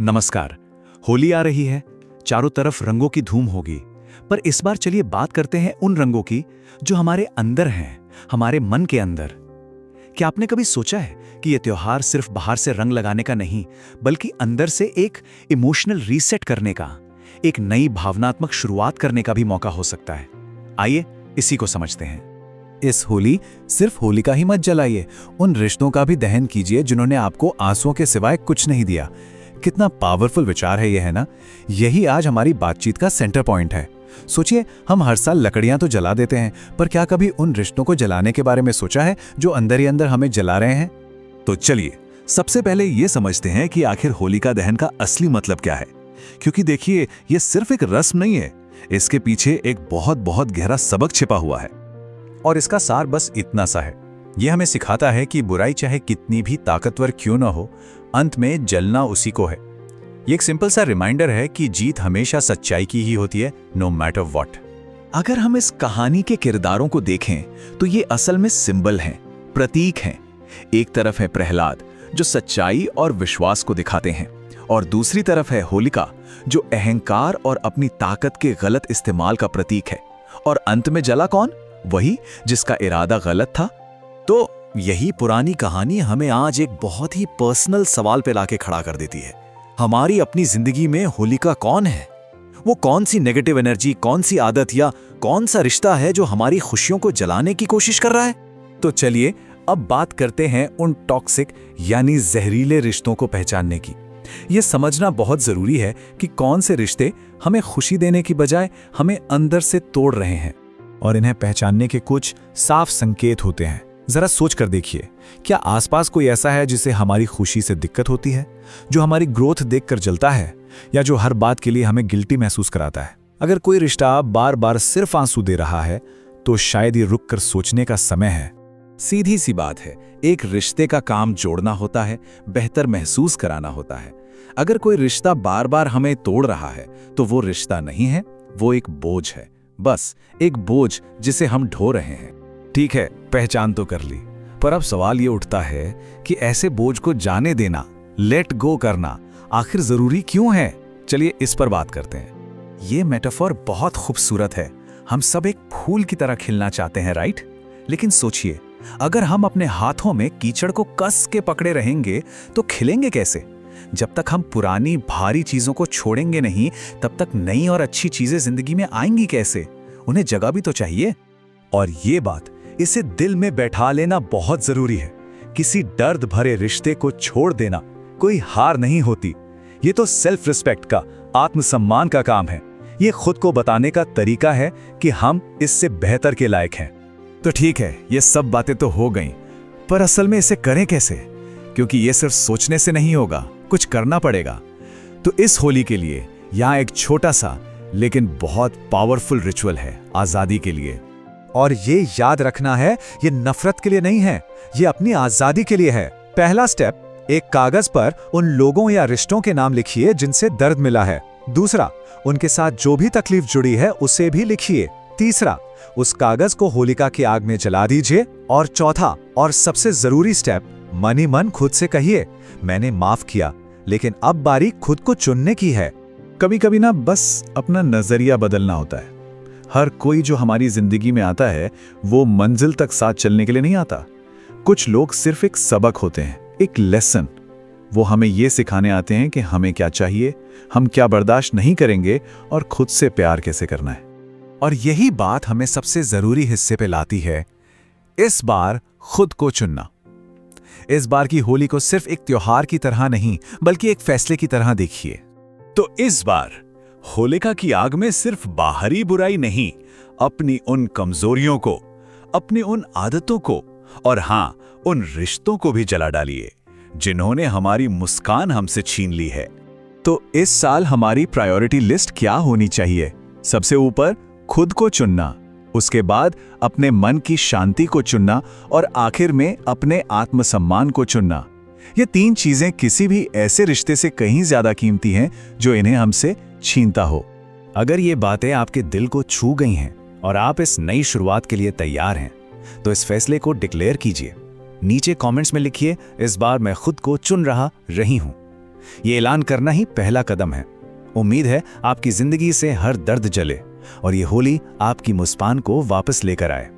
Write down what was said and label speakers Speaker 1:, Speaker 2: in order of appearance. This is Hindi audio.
Speaker 1: नमस्कार। होली आ रही है, चारों तरफ रंगों की धूम होगी। पर इस बार चलिए बात करते हैं उन रंगों की जो हमारे अंदर हैं, हमारे मन के अंदर। क्या आपने कभी सोचा है कि यह त्योहार सिर्फ बाहर से रंग लगाने का नहीं, बल्कि अंदर से एक इमोशनल रीसेट करने का, एक नई भावनात्मक शुरुआत करने का भी मौका हो सकता है? आइए इसी को समझते हैं।
Speaker 2: इस होली सिर्फ होली का ही मत जलाइए, उन रिश्तों का भी दहन कीजिए जिन्होंने आपको आंसुओं के सिवाय कुछ नहीं दिया। कितना पावरफुल विचार है ये, है ना? यही आज हमारी बातचीत का सेंटर पॉइंट है। सोचिए, हम हर साल लकड़ियां तो जला देते हैं, पर क्या कभी उन रिश्तों को जलाने के बारे में सोचा है जो अंदर ही अंदर हमें जला रहे हैं?
Speaker 3: तो चलिए सबसे पहले ये समझते हैं कि आखिर होलिका दहन का असली मतलब क्या है। क्योंकि देखिए, ये सिर्फ एक रस्म नहीं है, इसके पीछे एक बहुत बहुत गहरा सबक छिपा हुआ है।
Speaker 2: और इसका सार बस इतना सा है। ये हमें सिखाता है कि बुराई चाहे कितनी भी ताकतवर क्यों न हो, अंत में जलना उसी को है। ये एक सिंपल सा रिमाइंडर है कि जीत हमेशा सच्चाई की ही होती है, नो मैटर व्हाट।
Speaker 1: अगर हम इस कहानी के किरदारों को देखें तो ये असल में सिंबल हैं, प्रतीक हैं। एक तरफ है प्रहलाद जो सच्चाई और विश्वास को दिखाते हैं, और दूसरी तरफ है होलिका जो अहंकार और अपनी ताकत के गलत इस्तेमाल का प्रतीक है। और अंत में जला कौन? वही जिसका इरादा गलत था।
Speaker 3: तो यही पुरानी कहानी हमें आज एक बहुत ही पर्सनल सवाल पे लाके खड़ा कर देती है। हमारी अपनी जिंदगी में होलिका कौन है? वो कौन सी नेगेटिव एनर्जी, कौन सी आदत या कौन सा रिश्ता है जो हमारी खुशियों को जलाने की कोशिश कर रहा है?
Speaker 2: तो चलिए अब बात करते हैं उन टॉक्सिक यानी जहरीले रिश्तों को पहचानने की। ये समझना बहुत जरूरी है कि कौन से रिश्ते हमें खुशी देने की बजाय हमें अंदर से तोड़ रहे हैं। और इन्हें पहचानने के कुछ साफ संकेत होते हैं। जरा सोच कर देखिए, क्या आसपास कोई ऐसा है जिसे हमारी खुशी से दिक्कत होती है, जो हमारी ग्रोथ देखकर जलता है, या जो हर बात के लिए हमें गिल्टी महसूस कराता है? अगर कोई रिश्ता बार बार सिर्फ आंसू दे रहा है, तो शायद ये रुक कर सोचने का समय है।
Speaker 3: सीधी सी बात है, एक रिश्ते का काम जोड़ना होता है, बेहतर महसूस कराना होता है। अगर कोई रिश्ता बार बार हमें तोड़ रहा है, तो वो रिश्ता नहीं है, वो एक बोझ है। बस एक बोझ जिसे हम ढो रहे हैं।
Speaker 2: ठीक है, पहचान तो कर ली, पर अब सवाल ये उठता है कि ऐसे बोझ को जाने देना, लेट गो करना आखिर जरूरी क्यों है? चलिए इस पर बात करते हैं। ये मेटाफोर बहुत खूबसूरत है। हम सब एक फूल की तरह खिलना चाहते हैं, राइट? लेकिन सोचिए, अगर हम अपने हाथों में कीचड़ को कस के पकड़े रहेंगे तो खिलेंगे कैसे? जब तक हम पुरानी भारी चीजों को छोड़ेंगे नहीं, तब तक नई और अच्छी चीजें जिंदगी में आएंगी कैसे? उन्हें जगह भी तो चाहिए।
Speaker 3: और ये बात इसे दिल में बैठा लेना बहुत जरूरी है। किसी दर्द भरे रिश्ते को छोड़ देना कोई हार नहीं होती। ये तो सेल्फ रिस्पेक्ट का, आत्मसम्मान का काम है। ये खुद को बताने का तरीका है कि हम इससे बेहतर के लायक हैं।
Speaker 2: तो ठीक है, ये सब बातें तो हो गईं, पर असल में इसे करें कैसे? क्योंकि ये सिर्फ सोचने से नहीं होगा, कुछ करना पड़ेगा। तो इस होली के लिए यहाँ एक छोटा सा लेकिन बहुत पावरफुल रिचुअल है, आजादी के लिए।
Speaker 4: और ये याद रखना है, ये नफरत के लिए नहीं है, ये अपनी आजादी के लिए है। पहला स्टेप, एक कागज पर उन लोगों या रिश्तों के नाम लिखिए जिनसे दर्द मिला है। दूसरा, उनके साथ जो भी तकलीफ जुड़ी है उसे भी लिखिए। तीसरा, उस कागज को होलिका की आग में जला दीजिए। और चौथा और सबसे जरूरी स्टेप, मन ही मन खुद से कहिए, मैंने माफ किया, लेकिन अब बारी खुद को चुनने की है।
Speaker 2: कभी कभी ना बस अपना नजरिया बदलना होता है। हर कोई जो हमारी जिंदगी में आता है वो मंजिल तक साथ चलने के लिए नहीं आता। कुछ लोग सिर्फ एक सबक होते हैं, एक लेसन। वो हमें ये सिखाने आते हैं कि हमें क्या चाहिए, हम क्या बर्दाश्त नहीं करेंगे और खुद से प्यार कैसे करना है। और यही बात हमें सबसे जरूरी हिस्से पे लाती है, इस बार खुद को चुनना। इस बार की होली को सिर्फ एक त्योहार की तरह नहीं, बल्कि एक फैसले की तरह देखिए।
Speaker 3: तो इस बार होलिका की आग में सिर्फ बाहरी बुराई नहीं, अपनी उन कमजोरियों को, अपनी उन आदतों को, और हां, उन रिश्तों को भी जला डालिए जिन्होंने हमारी मुस्कान हमसे छीन ली है।
Speaker 2: तो इस साल हमारी प्रायोरिटी लिस्ट क्या होनी चाहिए? सबसे ऊपर खुद को चुनना, उसके बाद अपने मन की शांति को चुनना, और आखिर में अपने आत्मसम्मान को चुनना। ये तीन चीजें किसी भी ऐसे रिश्ते से कहीं ज्यादा कीमती हैं जो इन्हें हमसे छीनता हो। अगर ये बातें आपके दिल को छू गई हैं और आप इस नई शुरुआत के लिए तैयार हैं, तो इस फैसले को डिक्लेयर कीजिए। नीचे कमेंट्स में लिखिए, इस बार मैं खुद को चुन रही हूं।
Speaker 1: ये ऐलान करना ही पहला कदम है। उम्मीद है आपकी जिंदगी से हर दर्द जले और ये होली आपकी मुस्कान को वापस लेकर आए।